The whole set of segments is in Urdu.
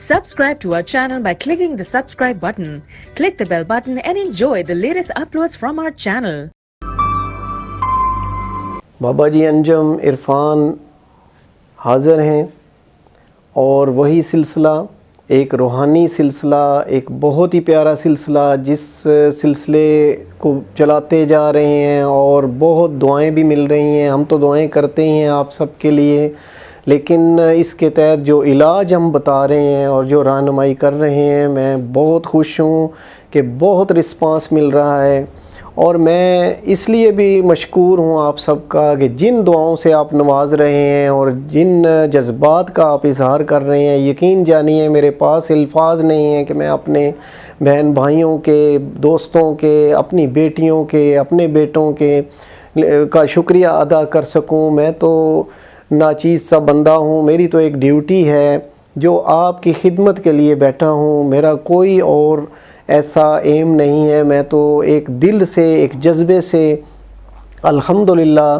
Subscribe to our channel by clicking the subscribe button. Click the bell button and enjoy the latest uploads from our channel. بابا جی انجم عرفان حاضر ہیں اور وہی سلسلہ ایک روحانی سلسلہ، ایک بہت ہی پیارا سلسلہ جس سلسلے کو چلاتے جا رہے ہیں اور بہت دعائیں بھی مل رہی ہیں۔ ہم تو دعائیں کرتے ہی ہیں آپ سب کے لیے، لیکن اس کے تحت جو علاج ہم بتا رہے ہیں اور جو رہنمائی کر رہے ہیں، میں بہت خوش ہوں کہ بہت رسپانس مل رہا ہے۔ اور میں اس لیے بھی مشکور ہوں آپ سب کا کہ جن دعاؤں سے آپ نواز رہے ہیں اور جن جذبات کا آپ اظہار کر رہے ہیں، یقین جانیے میرے پاس الفاظ نہیں ہیں کہ میں اپنے بہن بھائیوں کے، دوستوں کے، اپنی بیٹیوں کے، اپنے بیٹوں کے کا شکریہ ادا کر سکوں۔ میں تو ناچیز سا بندہ ہوں، میری تو ایک ڈیوٹی ہے جو آپ کی خدمت کے لیے بیٹھا ہوں، میرا کوئی اور ایسا ایم نہیں ہے۔ میں تو ایک دل سے، ایک جذبے سے الحمدللہ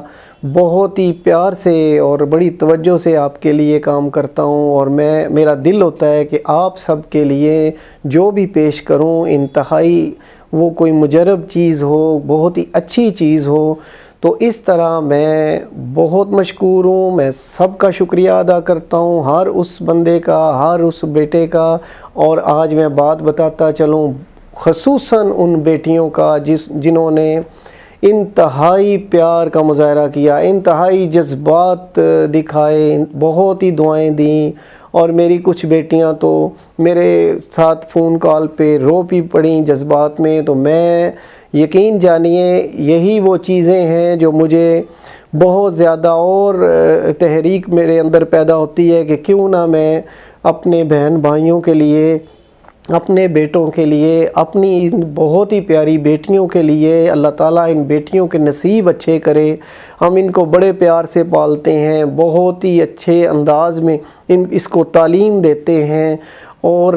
بہت ہی پیار سے اور بڑی توجہ سے آپ کے لیے کام کرتا ہوں، اور میرا دل ہوتا ہے کہ آپ سب کے لیے جو بھی پیش کروں انتہائی وہ کوئی مجرب چیز ہو، بہت ہی اچھی چیز ہو۔ تو اس طرح میں بہت مشکور ہوں، میں سب کا شکریہ ادا کرتا ہوں، ہر اس بندے کا، ہر اس بیٹے کا۔ اور آج میں بات بتاتا چلوں خصوصاً ان بیٹیوں کا جنہوں نے انتہائی پیار کا مظاہرہ کیا، انتہائی جذبات دکھائے، بہت ہی دعائیں دیں، اور میری کچھ بیٹیاں تو میرے ساتھ فون کال پہ رو بھی پڑیں جذبات میں۔ تو میں یقین جانیے یہی وہ چیزیں ہیں جو مجھے بہت زیادہ اور تحریک میرے اندر پیدا ہوتی ہے کہ کیوں نہ میں اپنے بہن بھائیوں کے لیے، اپنے بیٹوں کے لیے، اپنی ان بہت ہی پیاری بیٹیوں کے لیے، اللہ تعالیٰ ان بیٹیوں کے نصیب اچھے کرے۔ ہم ان کو بڑے پیار سے پالتے ہیں، بہت ہی اچھے انداز میں اس کو تعلیم دیتے ہیں، اور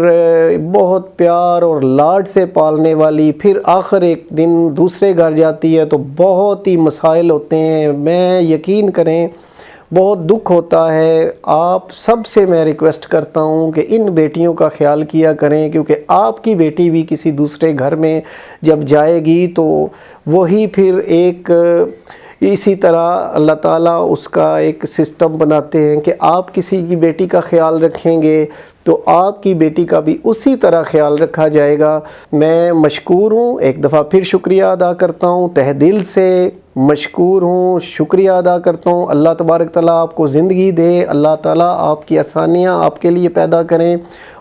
بہت پیار اور لاڈ سے پالنے والی، پھر آخر ایک دن دوسرے گھر جاتی ہے تو بہت ہی مسائل ہوتے ہیں۔ میں یقین کریں بہت دکھ ہوتا ہے۔ آپ سب سے میں ریکویسٹ کرتا ہوں کہ ان بیٹیوں کا خیال کیا کریں، کیونکہ آپ کی بیٹی بھی کسی دوسرے گھر میں جب جائے گی تو وہی پھر ایک اسی طرح اللہ تعالیٰ اس کا ایک سسٹم بناتے ہیں کہ آپ کسی کی بیٹی کا خیال رکھیں گے تو آپ کی بیٹی کا بھی اسی طرح خیال رکھا جائے گا۔ میں مشکور ہوں، ایک دفعہ پھر شکریہ ادا کرتا ہوں، تہ دل سے مشکور ہوں، شکریہ ادا کرتا ہوں۔ اللہ تبارک تعالیٰ آپ کو زندگی دے، اللہ تعالیٰ آپ کی آسانیاں آپ کے لیے پیدا کریں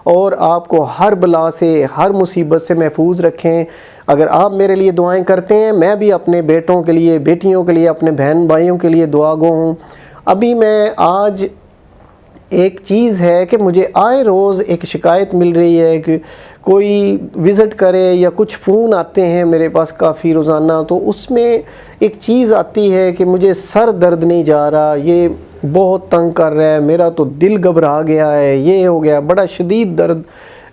اور آپ کو ہر بلا سے، ہر مصیبت سے محفوظ رکھیں۔ اگر آپ میرے لیے دعائیں کرتے ہیں، میں بھی اپنے بیٹوں کے لیے، بیٹیوں کے لیے، اپنے بہن بھائیوں کے لیے دعا گو ہوں۔ ابھی میں آج ایک چیز ہے کہ مجھے آئے روز ایک شکایت مل رہی ہے کہ کوئی وزٹ کرے یا کچھ فون آتے ہیں میرے پاس کافی روزانہ، تو اس میں ایک چیز آتی ہے کہ مجھے سر درد نہیں جا رہا، یہ بہت تنگ کر رہا ہے، میرا تو دل گھبرا گیا ہے، یہ ہو گیا، بڑا شدید درد۔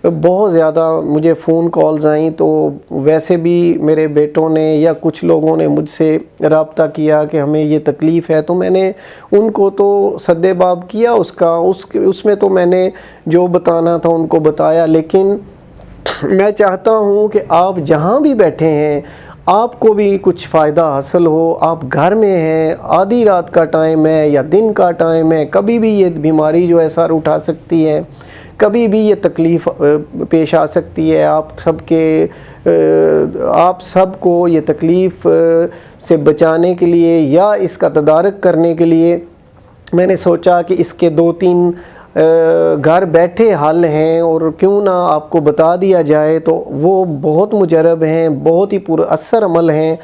بہت زیادہ مجھے فون کالز آئیں، تو ویسے بھی میرے بیٹوں نے یا کچھ لوگوں نے مجھ سے رابطہ کیا کہ ہمیں یہ تکلیف ہے، تو میں نے ان کو تو سد باب کیا اس میں تو میں نے جو بتانا تھا ان کو بتایا۔ لیکن میں چاہتا ہوں کہ آپ جہاں بھی بیٹھے ہیں آپ کو بھی کچھ فائدہ حاصل ہو۔ آپ گھر میں ہیں، آدھی رات کا ٹائم ہے یا دن کا ٹائم ہے، کبھی بھی یہ بیماری جو ہے سر اٹھا سکتی ہے، کبھی بھی یہ تکلیف پیش آ سکتی ہے۔ آپ سب کو یہ تکلیف سے بچانے کے لیے یا اس کا تدارک کرنے کے لیے میں نے سوچا کہ اس کے 2-3 گھر بیٹھے حل ہیں، اور کیوں نہ آپ کو بتا دیا جائے، تو وہ بہت مجرب ہیں، بہت ہی پر اثر عمل ہیں،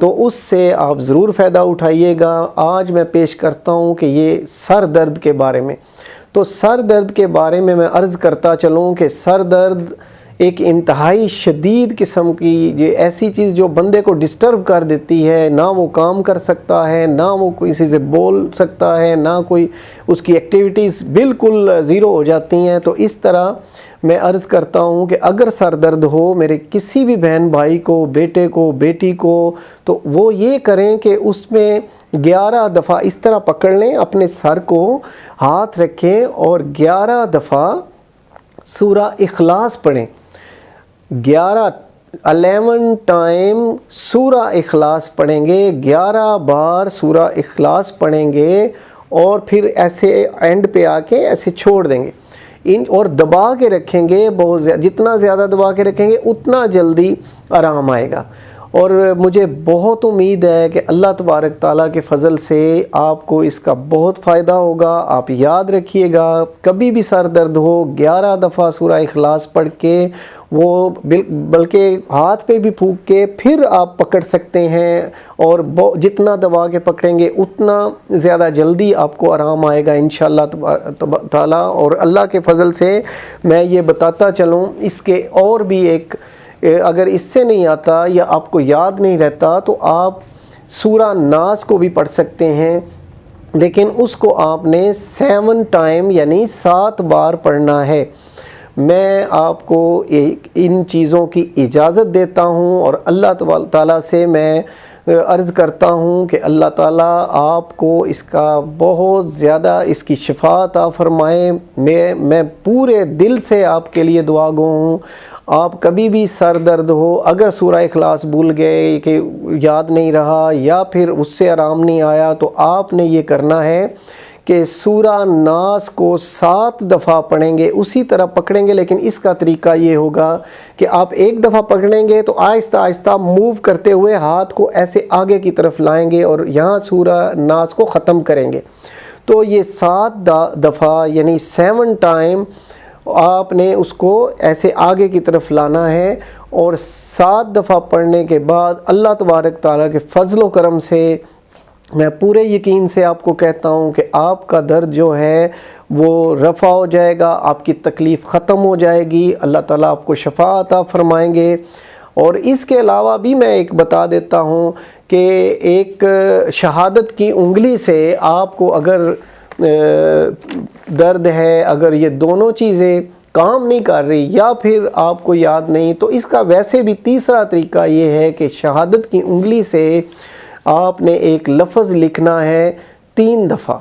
تو اس سے آپ ضرور فائدہ اٹھائیے گا۔ آج میں پیش کرتا ہوں کہ یہ سر درد کے بارے میں، تو سر درد کے بارے میں عرض کرتا چلوں کہ سر درد ایک انتہائی شدید قسم کی یہ ایسی چیز جو بندے کو ڈسٹرب کر دیتی ہے، نہ وہ کام کر سکتا ہے، نہ وہ کسی سے بول سکتا ہے، نہ کوئی اس کی ایکٹیویٹیز بالکل زیرو ہو جاتی ہیں۔ تو اس طرح میں عرض کرتا ہوں کہ اگر سر درد ہو میرے کسی بھی بہن بھائی کو، بیٹے کو، بیٹی کو، تو وہ یہ کریں کہ اس میں 11 دفعہ اس طرح پکڑ لیں، اپنے سر کو ہاتھ رکھیں اور 11 دفعہ سورہ اخلاص پڑھیں، 11 ٹائم سورہ اخلاص پڑھیں گے، 11 بار سورہ اخلاص پڑھیں گے، اور پھر ایسے اینڈ پہ آ کے ایسے چھوڑ دیں گے اور دبا کے رکھیں گے، بہت جتنا زیادہ دبا کے رکھیں گے اتنا جلدی آرام آئے گا۔ اور مجھے بہت امید ہے کہ اللہ تبارک تعالیٰ کے فضل سے آپ کو اس کا بہت فائدہ ہوگا۔ آپ یاد رکھیے گا، کبھی بھی سر درد ہو 11 دفعہ سورہ اخلاص پڑھ کے، وہ بلکہ ہاتھ پہ بھی پھونک کے پھر آپ پکڑ سکتے ہیں، اور جتنا دبا کے پکڑیں گے اتنا زیادہ جلدی آپ کو آرام آئے گا انشاءاللہ تعالیٰ۔ اور اللہ کے فضل سے میں یہ بتاتا چلوں، اس کے اور بھی ایک، اگر اس سے نہیں آتا یا آپ کو یاد نہیں رہتا تو آپ سورہ ناس کو بھی پڑھ سکتے ہیں، لیکن اس کو آپ نے 7 ٹائم یعنی 7 بار پڑھنا ہے۔ میں آپ کو ان چیزوں کی اجازت دیتا ہوں، اور اللہ تعالیٰ سے میں عرض کرتا ہوں کہ اللہ تعالیٰ آپ کو اس کا بہت زیادہ اس کی شفا عطا فرمائے۔ میں پورے دل سے آپ کے لیے دعا گو ہوں۔ آپ کبھی بھی سر درد ہو، اگر سورہ اخلاص بھول گئے کہ یاد نہیں رہا یا پھر اس سے آرام نہیں آیا، تو آپ نے یہ کرنا ہے کہ سورہ ناس کو 7 دفعہ پڑھیں گے، اسی طرح پکڑیں گے، لیکن اس کا طریقہ یہ ہوگا کہ آپ ایک دفعہ پکڑیں گے تو آہستہ آہستہ موو کرتے ہوئے ہاتھ کو ایسے آگے کی طرف لائیں گے اور یہاں سورہ ناس کو ختم کریں گے۔ تو یہ 7 دفعہ یعنی 7 ٹائم آپ نے اس کو ایسے آگے کی طرف لانا ہے، اور 7 دفعہ پڑھنے کے بعد اللہ تبارک تعالیٰ کے فضل و کرم سے میں پورے یقین سے آپ کو کہتا ہوں کہ آپ کا درد جو ہے وہ رفع ہو جائے گا، آپ کی تکلیف ختم ہو جائے گی، اللہ تعالیٰ آپ کو شفا عطا فرمائیں گے۔ اور اس کے علاوہ بھی میں ایک بتا دیتا ہوں کہ ایک شہادت کی انگلی سے آپ کو اگر درد ہے، اگر یہ دونوں چیزیں کام نہیں کر رہی یا پھر آپ کو یاد نہیں، تو اس کا ویسے بھی تیسرا طریقہ یہ ہے کہ شہادت کی انگلی سے آپ نے ایک لفظ لکھنا ہے 3 دفعہ۔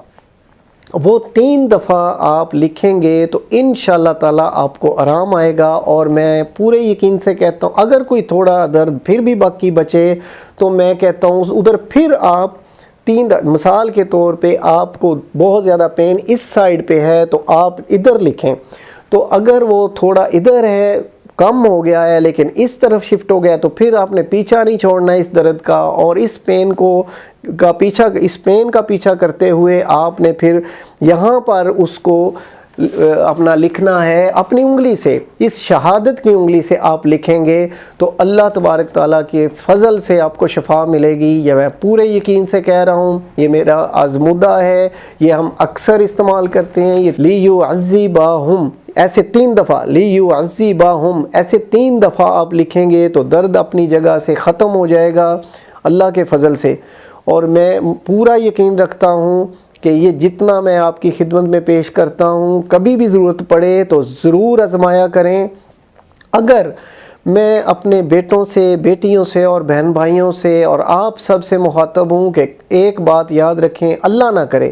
وہ 3 دفعہ آپ لکھیں گے تو انشاءاللہ تعالیٰ آپ کو آرام آئے گا۔ اور میں پورے یقین سے کہتا ہوں اگر کوئی تھوڑا درد پھر بھی باقی بچے تو میں کہتا ہوں ادھر پھر آپ 3 مثال کے طور پہ آپ کو بہت زیادہ پین اس سائیڈ پہ ہے تو آپ ادھر لکھیں، تو اگر وہ تھوڑا ادھر ہے کم ہو گیا ہے لیکن اس طرف شفٹ ہو گیا تو پھر آپ نے پیچھا نہیں چھوڑنا اس درد کا، اور اس پین کا پیچھا کرتے ہوئے آپ نے پھر یہاں پر اس کو اپنا لکھنا ہے اپنی انگلی سے، اس شہادت کی انگلی سے آپ لکھیں گے تو اللہ تبارک تعالیٰ کے فضل سے آپ کو شفا ملے گی۔ یہ میں پورے یقین سے کہہ رہا ہوں، یہ میرا آزمودہ ہے، یہ ہم اکثر استعمال کرتے ہیں۔ یہ لیعذبہم ایسے 3 دفعہ، لیعذبہم ایسے 3 دفعہ آپ لکھیں گے تو درد اپنی جگہ سے ختم ہو جائے گا اللہ کے فضل سے۔ اور میں پورا یقین رکھتا ہوں کہ یہ جتنا میں آپ کی خدمت میں پیش کرتا ہوں، کبھی بھی ضرورت پڑے تو ضرور آزمایا کریں۔ اگر میں اپنے بیٹوں سے، بیٹیوں سے اور بہن بھائیوں سے اور آپ سب سے مخاطب ہوں کہ ایک بات یاد رکھیں، اللہ نہ کرے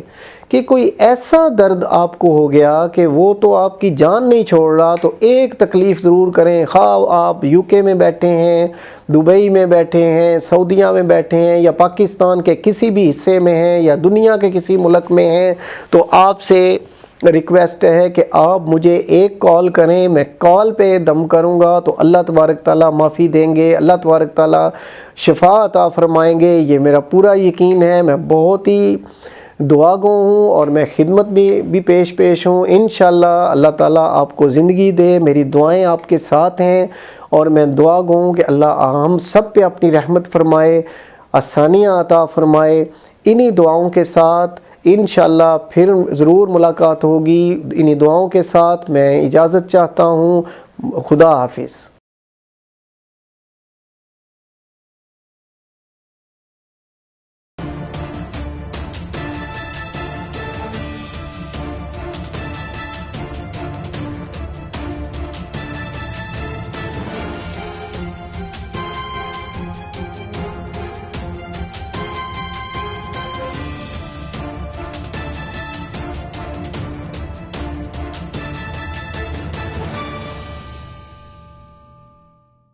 کہ کوئی ایسا درد آپ کو ہو گیا کہ وہ تو آپ کی جان نہیں چھوڑ رہا، تو ایک تکلیف ضرور کریں، خواہ آپ UK میں بیٹھے ہیں، دبئی میں بیٹھے ہیں، سعودیہ میں بیٹھے ہیں، یا پاکستان کے کسی بھی حصے میں ہیں، یا دنیا کے کسی ملک میں ہیں، تو آپ سے ریکویسٹ ہے کہ آپ مجھے ایک کال کریں، میں کال پہ دم کروں گا تو اللہ تبارک تعالیٰ معافی دیں گے، اللہ تبارک تعالیٰ شفا عطا فرمائیں گے، یہ میرا پورا یقین ہے۔ میں بہت ہی دعا گو ہوں اور میں خدمت بھی پیش ہوں۔ انشاءاللہ اللہ تعالیٰ آپ کو زندگی دے، میری دعائیں آپ کے ساتھ ہیں، اور میں دعا گو ہوں کہ اللہ ہم سب پہ اپنی رحمت فرمائے، آسانیاں عطا فرمائے۔ انہی دعاؤں کے ساتھ انشاءاللہ پھر ضرور ملاقات ہوگی۔ انہی دعاؤں کے ساتھ میں اجازت چاہتا ہوں۔ خدا حافظ۔